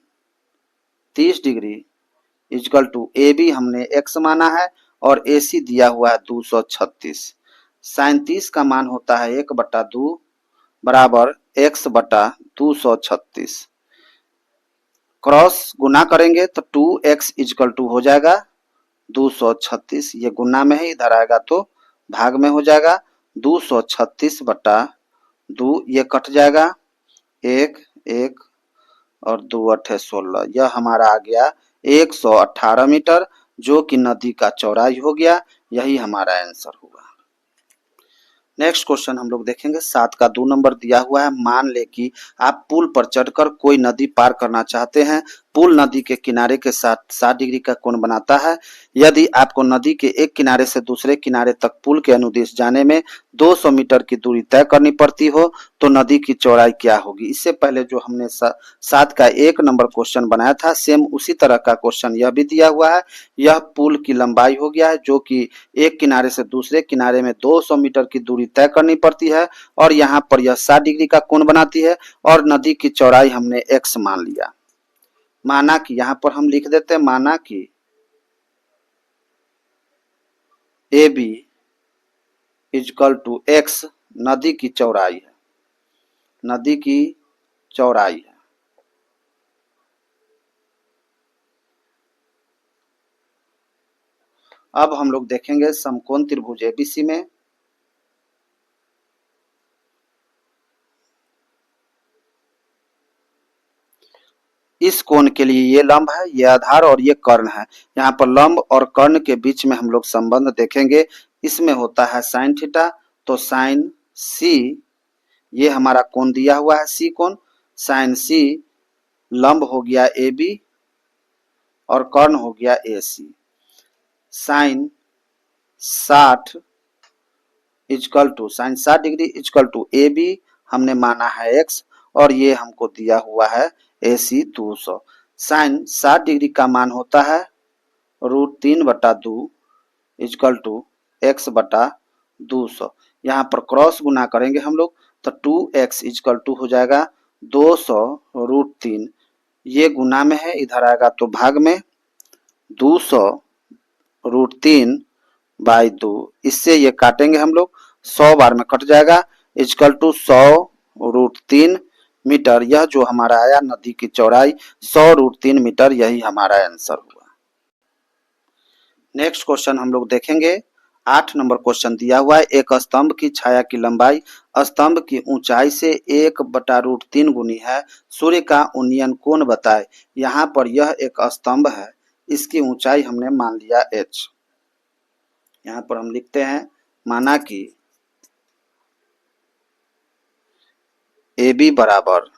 30 degree equal to AB हमने x माना है और AC दिया हुआ है 236। साइन 30 का मान होता है 1/2 बराबर x बटा 236। क्रॉस गुना करेंगे तो 2x इक्वल टू हो जाएगा 236। ये गुना में है, इधर आएगा तो भाग में हो जाएगा 236/2। ये कट जाएगा 1 1 और 2 8 16। यह हमारा आ गया 118 मीटर जो कि नदी का चौड़ाई हो गया। यही हमारा आंसर होगा। नेक्स्ट क्वेश्चन हम लोग देखेंगे 7 का 2 नंबर दिया हुआ है मान ले कि आप पुल पर चढ़कर कोई नदी पार करना चाहते हैं। पुल नदी के किनारे के साथ 60 डिग्री का कोण बनाता है। यदि आपको नदी के एक किनारे से दूसरे किनारे तक पुल के अनुदिश जाने में 200 मीटर की दूरी तय करनी पड़ती हो तो नदी की चौड़ाई क्या होगी। इससे पहले जो हमने 7 का 1 नंबर क्वेश्चन बनाया था सेम उसी तरह का क्वेश्चन यह भी दिया हुआ है। यह पुल की लंबाई हो गया है जो कि एक किनारे से दूसरे किनारे में 200 मीटर की दूरी तय करनी पड़ती है और यहाँ पर यह 60 डिग्री का कोण बनाती है और नदी की चौड़ाई हमने x मान लिया। माना कि यहाँ पर हम लिख देते हैं माना कि AB इजकल टू एक्स नदी की चौड़ाई है, नदी की चौड़ाई है। अब हम लोग देखेंगे समकोण त्रिभुज एबीसी में इस कोण के लिए ये लंब है, ये आधार और ये कर्ण है। यहाँ पर लंब और कर्ण के बीच में हम लोग संबंध देखेंगे। इसमें होता है साइन थीटा, तो साइन सी, ये हमारा कोण दिया हुआ है सी कोण, साइन सी लंब हो गया ए बी और कर्ण हो गया A C. Sine 60 is equal to sine 60 degree is equal to A B हमने माना है एक्स और ये हमको दिया हुआ है ए सी 200। साइन 60 डिग्री का मान होता है √3/2 इजकल टू x/200। यहाँ पर क्रॉस गुना करेंगे हम लोग तो 2x इजकल टू हो जाएगा 200√3, ये गुना में है, इधर आएगा तो भाग में 200√3/2, इससे ये काटेंगे हम लोग 100 बार में कट जाएगा इजकल टू 100√3 मीटर। यह जो हमारा आया नदी की चौड़ाई 100√3 मीटर, यही हमारा आंसर हुआ। नेक्स्ट क्वेश्चन हम लोग देखेंगे 8 नंबर क्वेश्चन दिया हुआ है। एक स्तंभ की छाया की लंबाई स्तंभ की ऊंचाई से 1/√3 गुनी है, सूर्य का उन्नयन कोण बताए। यहाँ पर यह एक स्तंभ है, इसकी ऊंचाई हमने मान लिया h। यहाँ पर हम लिखते हैं माना कि AB बराबर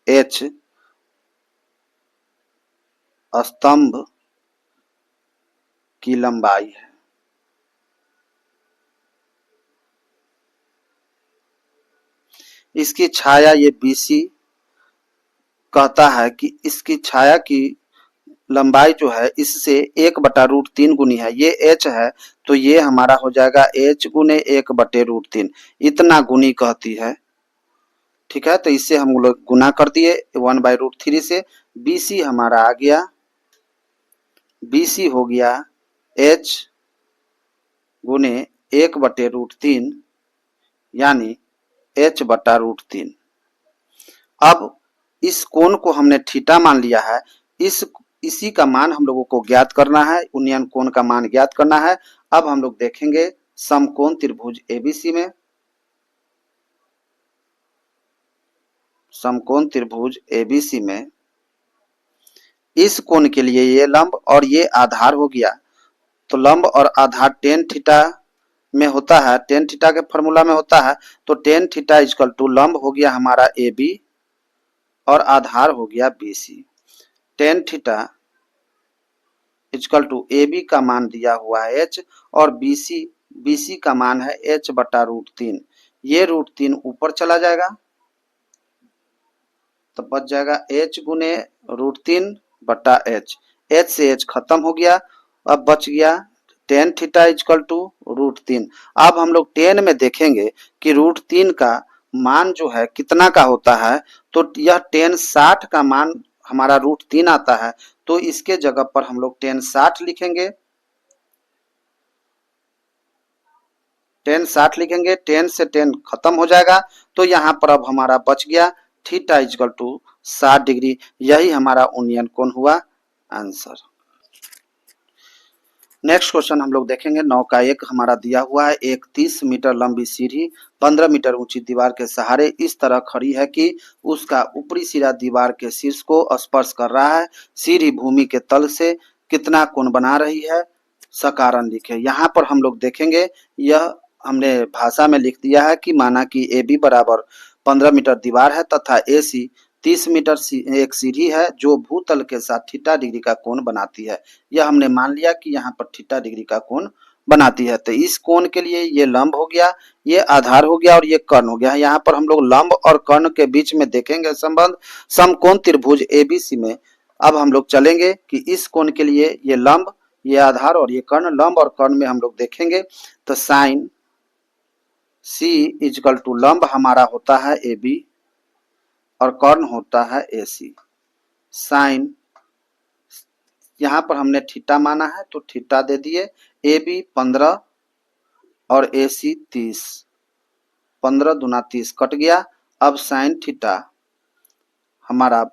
h स्तंभ की लंबाई है। इसकी छाया ये BC कहता है कि इसकी छाया की लंबाई जो है इससे 1/√3 गुनी है, ये h है तो ये हमारा हो जाएगा h गुने 1/√3, इतना गुनी कहती है। ठीक है, तो इससे हम लोग गुना कर दिए 1/√3 से। BC हमारा आ गया, BC हो गया h गुने 1/√3 यानी h/√3। अब इस कोण को हमने थीटा मान लिया है, इसी का मान हम लोगों को ज्ञात करना है, उन्नयन कोण का मान ज्ञात करना है। अब हम लोग देखेंगे समकोण त्रिभुज एबीसी में, समकोण त्रिभुज एबीसी में इस कोण के लिए ये लंब और ये आधार हो गया, तो लंब और आधार टेन थीटा में होता है, टेन थीटा के फॉर्मूला में होता है, तो टेन थीटा इजकल टू लंब हो गया हमारा ए बी और आधार हो गया B C. Tan theta equal to A B का मान दिया हुआ है h और बी सी का मान है h/√3। ये √3 ऊपर चला जाएगा तो बच जाएगा h गुने √3/h, h से h खत्म हो गया, अब बच गया टेन थीटा इजकल टू √3। अब हम लोग टेन में देखेंगे कि √3 का मान जो है कितना का होता है, तो यह टेन 60 का मान हमारा √3 आता है, तो इसके जगह पर हम लोग टेन 60 लिखेंगे, टेन 60 लिखेंगे, टेन से टेन खत्म हो जाएगा, तो यहाँ पर अब हमारा बच गया थीटा इजकल टू 60 डिग्री, यही हमारा उन्नयन कोण हुआ आंसर। नेक्स्ट क्वेश्चन हम लोग देखेंगे 9 का 1 हमारा दिया हुआ है। एक 30 मीटर लंबी सीढ़ी 15 मीटर ऊंची दीवार के सहारे इस तरह खड़ी है कि उसका ऊपरी सिरा दीवार के शीर्ष को स्पर्श कर रहा है। सीढ़ी भूमि के तल से कितना कोण बना रही है, सकारण लिखे। यहाँ पर हम लोग देखेंगे, यह हमने भाषा में लिख दिया है कि माना कि ए बी बराबर 15 मीटर दीवार है तथा ए सी 30 मीटर एक सीढ़ी है जो भूतल के साथ थीटा डिग्री का कोण बनाती है। यह हमने मान लिया कि यहाँ पर थीटा डिग्री का कोण बनाती है, तो इस कोण के लिए ये लंब हो गया, ये आधार हो गया और ये कर्ण हो गया। यहाँ पर हम लोग लंब और कर्ण के बीच में देखेंगे संबंध समकोण त्रिभुज एबीसी में। अब हम लोग चलेंगे कि इस कोण के लिए ये लंब, ये आधार और ये कर्ण, लंब और कर्ण में हम लोग देखेंगे तो साइन सी इजकल टू लंब हमारा होता है ए बी और कर्ण होता है ए सी। साइन यहाँ पर हमने थीटा माना है तो थीटा दे दिए, ए बी 15 और AC 30, 15 दूना 30 कट गया। अब साइन थीटा हमारा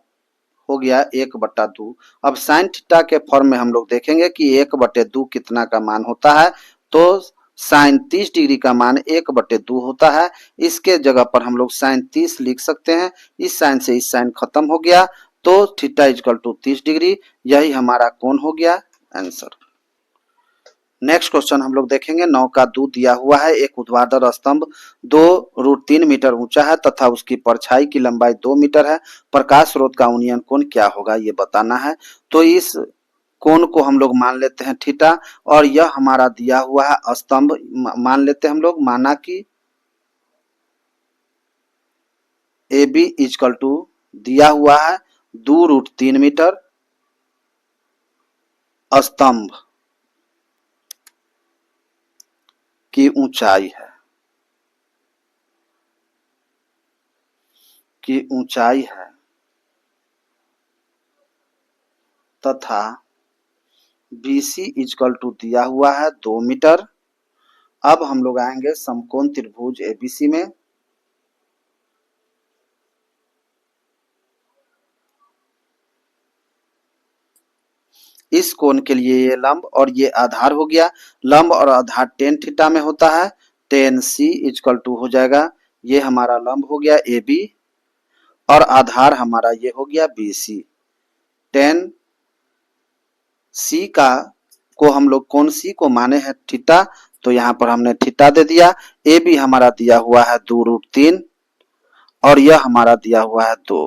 हो गया 1/2। अब साइन थीटा के फॉर्म में हम लोग देखेंगे कि 1/2 कितना का मान होता है, तो साइन 30 डिग्री का मान 1/2 होता है। इसके जगह पर हम लोग साइन 30 लिख सकते हैं। इस साइन से इस साइन खत्म हो गया, तो थीटा इक्वल टू 30 डिग्री, यही हमारा कोण हो गया आंसर। नेक्स्ट क्वेश्चन हम लोग देखेंगे। 9 का 2 दिया हुआ है। एक ऊर्ध्वाधर स्तंभ 2√3 मीटर ऊंचा है तथा उसकी परछाई की लंबाई 2 मीटर है। प्रकाश स्रोत का उन्नयन कोण क्या होगा, ये बताना है। तो इस कोण को हम लोग मान लेते हैं थीटा, और यह हमारा दिया हुआ है स्तंभ मान लेते हैं हम लोग, माना कि AB इक्वल टू दिया हुआ है 2√3 मीटर स्तंभ की ऊंचाई है, तथा BC इक्वल टू दिया हुआ है 2 मीटर। अब हम लोग आएंगे समकोण त्रिभुज ABC में। इस कोण के लिए ये लंब और ये आधार हो गया। लंब और आधार टेन थीटा में होता है। टेन C इक्वल टू हो जाएगा, ये हमारा लंब हो गया AB और आधार हमारा ये हो गया BC। टेन C का को हम लोग कोण C को माने हैं थीटा, तो यहाँ पर हमने थीटा दे दिया। AB हमारा दिया हुआ है 2√3 और यह हमारा दिया हुआ है 2।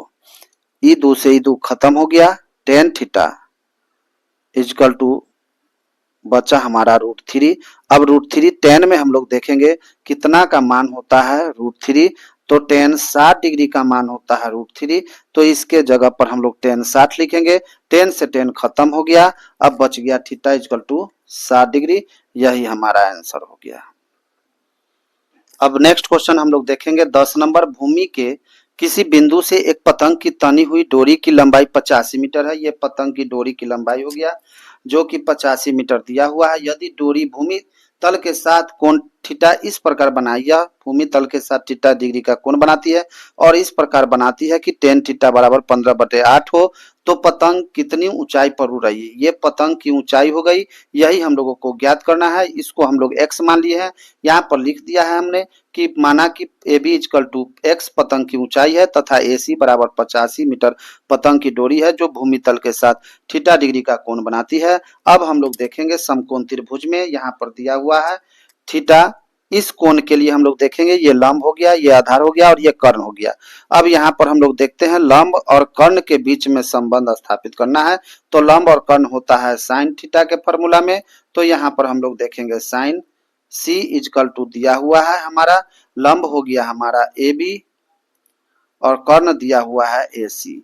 ई 2 से ई 2 खत्म हो गया। टेन थीटा इक्वल टू बचा हमारा √3। अब √3 टेन में हम लोग देखेंगे कितना का मान होता है √3, तो टेन 60 डिग्री का मान होता है √3, तो इसके जगह पर हम लोग टेन 60 लिखेंगे। टेन से टेन खत्म हो गया, अब बच गया थीटा इक्वल टू 60 डिग्री, यही हमारा आंसर हो गया। अब नेक्स्ट क्वेश्चन हम लोग देखेंगे 10 नंबर। भूमि के किसी बिंदु से एक पतंग की तनी हुई डोरी की लंबाई 85 मीटर है। ये पतंग की डोरी की लंबाई हो गया, जो कि 85 मीटर दिया हुआ है। यदि डोरी भूमि तल के साथ कोण थीटा इस प्रकार बनाई, यह भूमि तल के साथ थीटा डिग्री का कोण बनाती है और इस प्रकार बनाती है कि टेन थीटा बराबर 15/8 हो, तो पतंग कितनी ऊंचाई पर उड़ रही है। ये पतंग की ऊंचाई हो गई, यही हम लोगों को ज्ञात करना है। इसको हम लोग x मान लिए हैं, यहाँ पर लिख दिया है हमने कि माना कि AB इक्वल टू x पतंग की ऊंचाई है तथा AC बराबर 85 मीटर पतंग की डोरी है, जो भूमि तल के साथ थीटा डिग्री का कोण बनाती है। अब हम लोग देखेंगे समकोण त्रिभुज में, यहाँ पर दिया हुआ है थीटा। इस कोण के लिए हम लोग देखेंगे ये लंब हो गया, ये आधार हो गया और ये कर्ण हो गया। अब यहाँ पर हम लोग देखते हैं लंब और कर्ण के बीच में संबंध स्थापित करना है, तो लंब और कर्ण होता है साइन थीटा के फॉर्मूला में। तो यहाँ पर हम लोग देखेंगे साइन C इक्वल टू दिया हुआ है हमारा, लंब हो गया हमारा AB और कर्ण दिया हुआ है AC।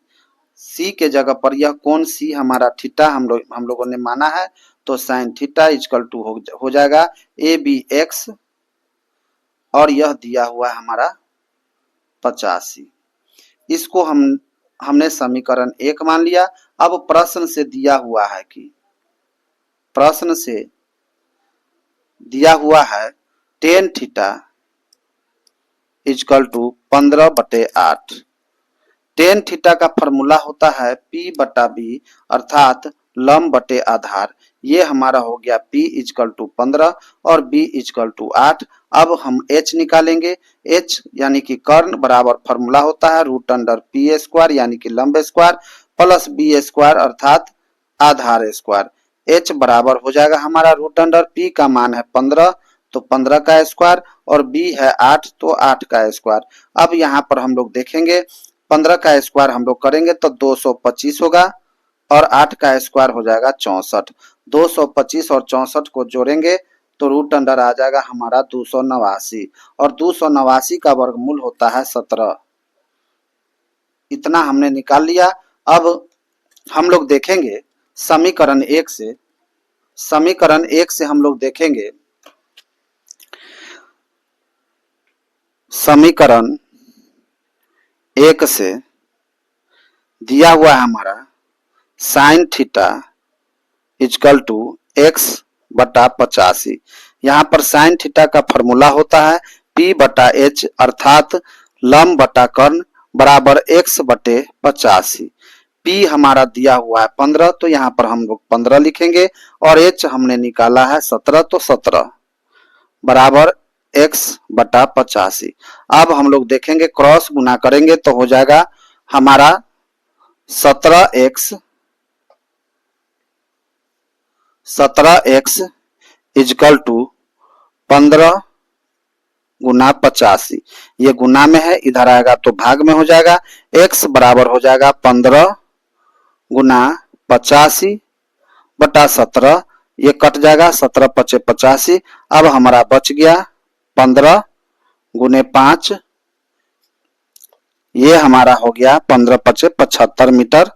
C के जगह पर यह कोण C हमारा थीटा हम लोगों ने माना है, तो साइन थीटा इक्वल टू हो जाएगा ABX और यह दिया हुआ है हमारा 85। इसको हमने समीकरण 1 मान लिया। अब प्रश्न से दिया हुआ है कि tan theta equal to 15/8। Tan theta का फॉर्मूला होता है P/B अर्थात लंब बटे आधार। ये हमारा हो गया P इक्वल टू 15 और B इक्वल टू 8। अब हम H निकालेंगे। H यानी कि कर्ण बराबर फॉर्मूला होता है √P² यानी कि लंब स्क्वायर प्लस B स्क्वायर अर्थात आधार स्क्वायर। H बराबर हो जाएगा हमारा √P का मान है 15, तो 15 का स्क्वायर और B है 8, तो 8 का स्क्वायर। अब यहाँ पर हम लोग देखेंगे 15 का स्क्वायर हम लोग करेंगे तो 225 होगा और 8 का स्क्वायर हो जाएगा 64। 225 और 64 को जोड़ेंगे तो √अंडर आ जाएगा हमारा 289 और 289 का वर्गमूल होता है 17। इतना हमने निकाल लिया। अब हम लोग देखेंगे समीकरण 1 से हम लोग देखेंगे समीकरण 1 से दिया हुआ है हमारा sine theta equal to x/85। यहाँ पर साइन थीटा का फॉर्मूला होता है P बटा H अर्थात लंब बटा कर्ण बराबर x बटे 85। P हमारा दिया हुआ है 15, तो यहाँ पर हम लोग 15 लिखेंगे और H हमने निकाला है 17, तो 17 बराबर x बटा 85। अब हम लोग देखेंगे क्रॉस गुना करेंगे तो हो जाएगा हमारा 17x इजकल टू 15 गुना 85। ये गुना में है, इधर आएगा तो भाग में हो जाएगा। x बराबर हो जाएगा 15 गुना 85 बटा 17, ये कट जाएगा 17 पचे 85। अब हमारा बच गया 15 गुने 5, ये हमारा हो गया 15 पचे 75 मीटर।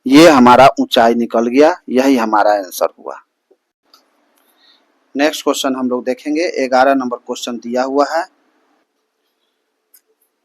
ये हमारा ऊंचाई निकल गया, यही हमारा आंसर हुआ। नेक्स्ट क्वेश्चन हम लोग देखेंगे। 11 नंबर क्वेश्चन दिया हुआ है।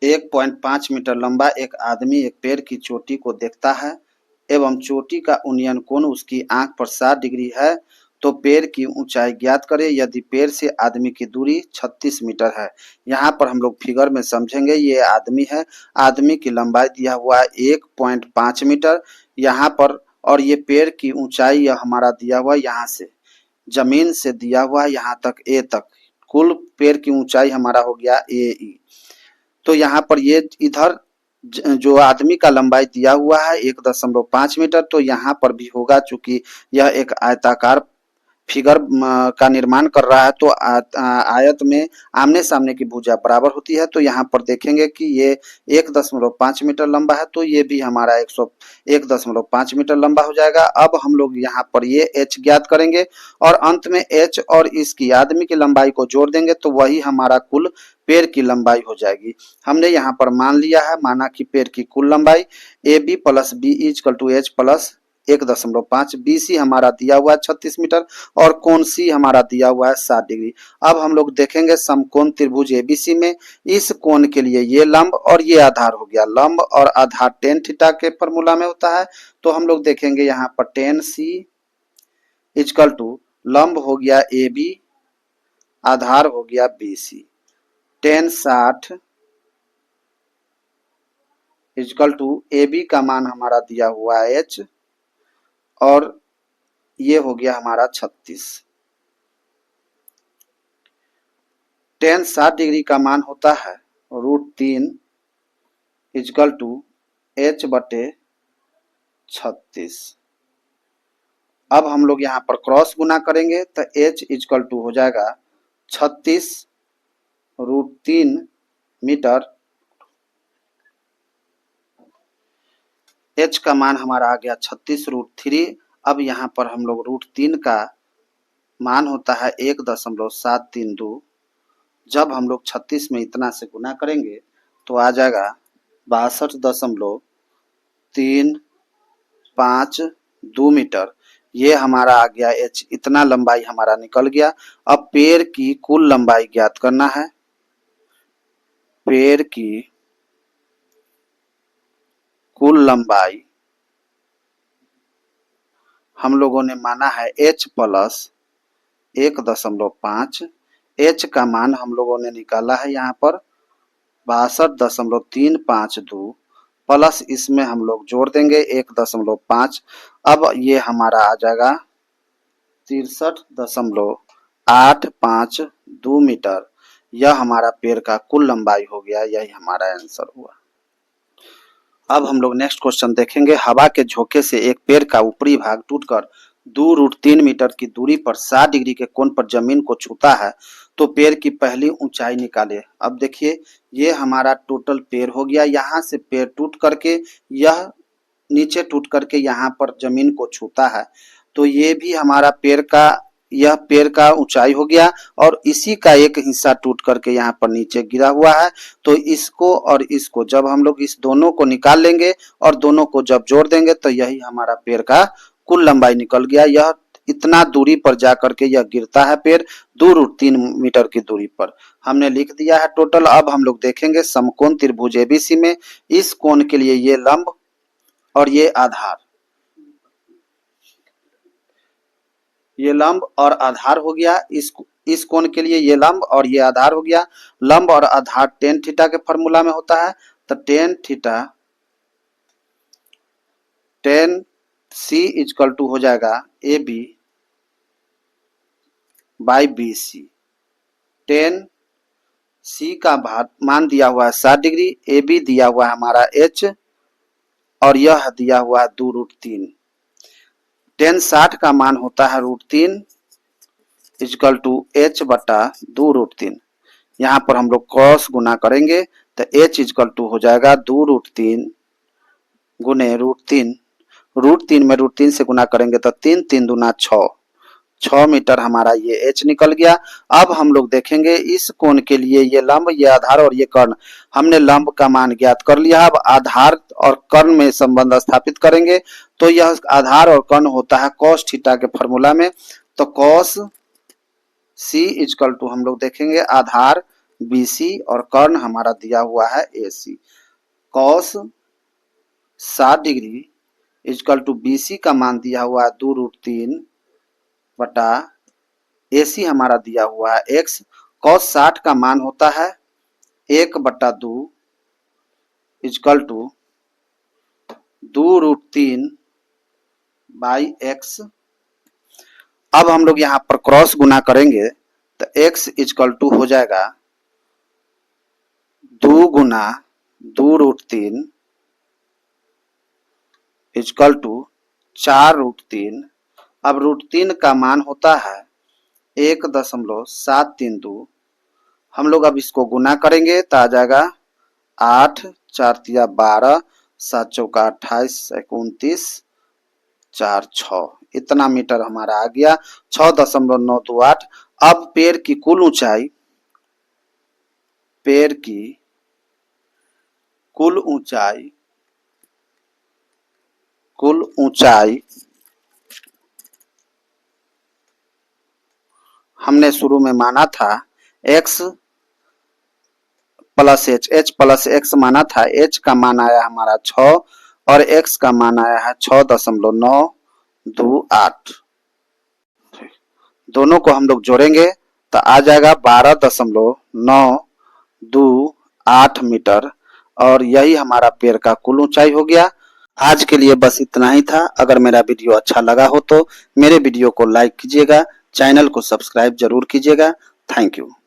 1.5 मीटर लंबा एक आदमी एक पेड़ की चोटी को देखता है एवं चोटी का उन्नयन कोण उसकी आंख पर 60 डिग्री है, तो पेड़ की ऊंचाई ज्ञात करें यदि पेड़ से आदमी की दूरी 36 मीटर है। यहाँ पर हम लोग फिगर में समझेंगे। ये आदमी है, आदमी की लंबाई दिया हुआ है 1.5 मीटर यहाँ पर, और ये पेड़ की ऊंचाई यह हमारा दिया हुआ है यहाँ से, जमीन से दिया हुआ है यहाँ तक ए तक, कुल पेड़ की ऊंचाई हमारा हो गया ए। तो यहाँ पर ये इधर जो आदमी का लंबाई दिया हुआ है 1.5 मीटर, तो यहाँ पर भी होगा, चूंकि यह एक आयताकार फिगर का निर्माण कर रहा है, तो आयत में आमने सामने की भुजा बराबर होती है। तो यहाँ पर देखेंगे कि ये 1.5 मीटर लंबा है, तो ये भी हमारा 1.5 मीटर लंबा हो जाएगा। अब हम लोग यहाँ पर ये h ज्ञात करेंगे और अंत में h और इसकी आदमी की लंबाई को जोड़ देंगे, तो वही हमारा कुल पेड़ की लंबाई हो जाएगी। हमने यहाँ पर मान लिया है, माना कि पेड़ की कुल लंबाई AB plus B equal to H plus 1.5। BC हमारा दिया हुआ है 36 मीटर और कोण C हमारा दिया हुआ है 60 डिग्री। अब हम लोग देखेंगे समकोण त्रिभुज ABC में इस कोण के लिए ये लंब और ये आधार हो गया। लंब और आधार tan थीटा के फॉर्मूला में होता है, तो हम लोग देखेंगे यहाँ पर tan C इक्वल टू लंब हो गया AB, आधार हो गया BC। tan 60 equal to AB का मान हमारा दिया हुआ है H और ये हो गया हमारा 36। tan 60 डिग्री का मान होता है √3 इक्वल टू H बटे 36। अब हम लोग यहाँ पर क्रॉस गुना करेंगे तो H इक्वल टू हो जाएगा 36 √3 मीटर। H का मान हमारा आ गया 36 √3। अब यहाँ पर हम लोग √3 का मान होता है 1.732। जब हम लोग 36 में इतना से गुना करेंगे तो आ जाएगा 62.352 मीटर। ये हमारा आ गया H, इतना लंबाई हमारा निकल गया। अब पेड़ की कुल लंबाई ज्ञात करना है। पेड़ की कुल लंबाई हम लोगों ने माना है H प्लस 1.5। H का मान हम लोगों ने निकाला है यहाँ पर 62.352 प्लस इसमें हम लोग जोड़ देंगे 1.5। अब ये हमारा आ जाएगा 63.852 मीटर। यह हमारा पेड़ का कुल लंबाई हो गया, यही हमारा आंसर हुआ। अब हम लोग नेक्स्ट क्वेश्चन देखेंगे। हवा के झोंके से एक पेड़ का ऊपरी भाग टूटकर 2√3 मीटर की दूरी पर 60 डिग्री के कोण पर जमीन को छूता है, तो पेड़ की पहली ऊंचाई निकाले। अब देखिए ये हमारा टोटल पेड़ हो गया। यहाँ से पेड़ टूट करके यह नीचे टूट करके यहाँ पर जमीन को छूता है, तो ये भी हमारा यह पेड़ का ऊंचाई हो गया और इसी का एक हिस्सा टूट करके यहाँ पर नीचे गिरा हुआ है। तो इसको और इसको जब हम लोग इस दोनों को निकाल लेंगे और दोनों को जब जोड़ देंगे तो यही हमारा पेड़ का कुल लंबाई निकल गया। यह इतना दूरी पर जाकर के यह गिरता है पेड़ 2√3 मीटर की दूरी पर। हमने लिख दिया है टोटल। अब हम लोग देखेंगे समकोण त्रिभुज ABC में इस कोण के लिए ये लंब और ये आधार, ये लंब और आधार हो गया। इस कोण के लिए ये लंब और ये आधार हो गया। लंब और आधार टेन थीटा के फॉर्मूला में होता है, तो tan theta tan C is equal to हो जाएगा A B by B C. Tan C का मान दिया हुआ है 60 डिग्री, ए बी दिया हुआ है हमारा एच, और यह दिया हुआ है 2√3। टेन 60 का मान होता है √3 इजकल टू एच बटा 2√3। यहाँ पर हम लोग क्रॉस गुना करेंगे तो एच इजकल टू हो जाएगा 2√3 गुने √3। √3 में √3 से गुना करेंगे तो 3 3 दूना 6 मीटर हमारा ये एच निकल गया। अब हम लोग देखेंगे इस कोण के लिए ये लंब, ये आधार और ये कर्ण। हमने लंब का मान ज्ञात कर लिया। अब आधार और कर्ण में संबंध स्थापित करेंगे तो यह आधार और कर्ण होता है cos थीटा के फॉर्मूला में। तो cos सी इजकल टू हम लोग देखेंगे आधार BC और कर्ण हमारा दिया हुआ है AC। cos 60 degree is equal to BC का मान दिया हुआ है 2√3 बटा AC हमारा दिया हुआ है x। cos 60 का मान होता है 1/2 इजकल टू 2√3 बाई x। अब हम लोग यहाँ पर क्रॉस गुना करेंगे तो x इजकल टू हो जाएगा 2 गुना 2√3 इजकल टू 4√3। अब √3 का मान होता है 1.732। हम लोग अब इसको गुना करेंगे तो आ जाएगा 8 4 तिया 12 7 चौका 28 29 4 6, इतना मीटर हमारा आ गया 6.928। अब पेड़ की कुल ऊंचाई, पेड़ की कुल ऊंचाई हमने शुरू में माना था x plus h plus x माना था। h का मान आया हमारा 6 और x का मान आया है 6.928। दोनों को हम लोग जोड़ेंगे तो आ जाएगा 12.928 मीटर, और यही हमारा पेड़ का कुल ऊंचाई हो गया। आज के लिए बस इतना ही था। अगर मेरा वीडियो अच्छा लगा हो तो मेरे वीडियो को लाइक कीजिएगा, चैनल को सब्सक्राइब जरूर कीजिएगा। Thank you.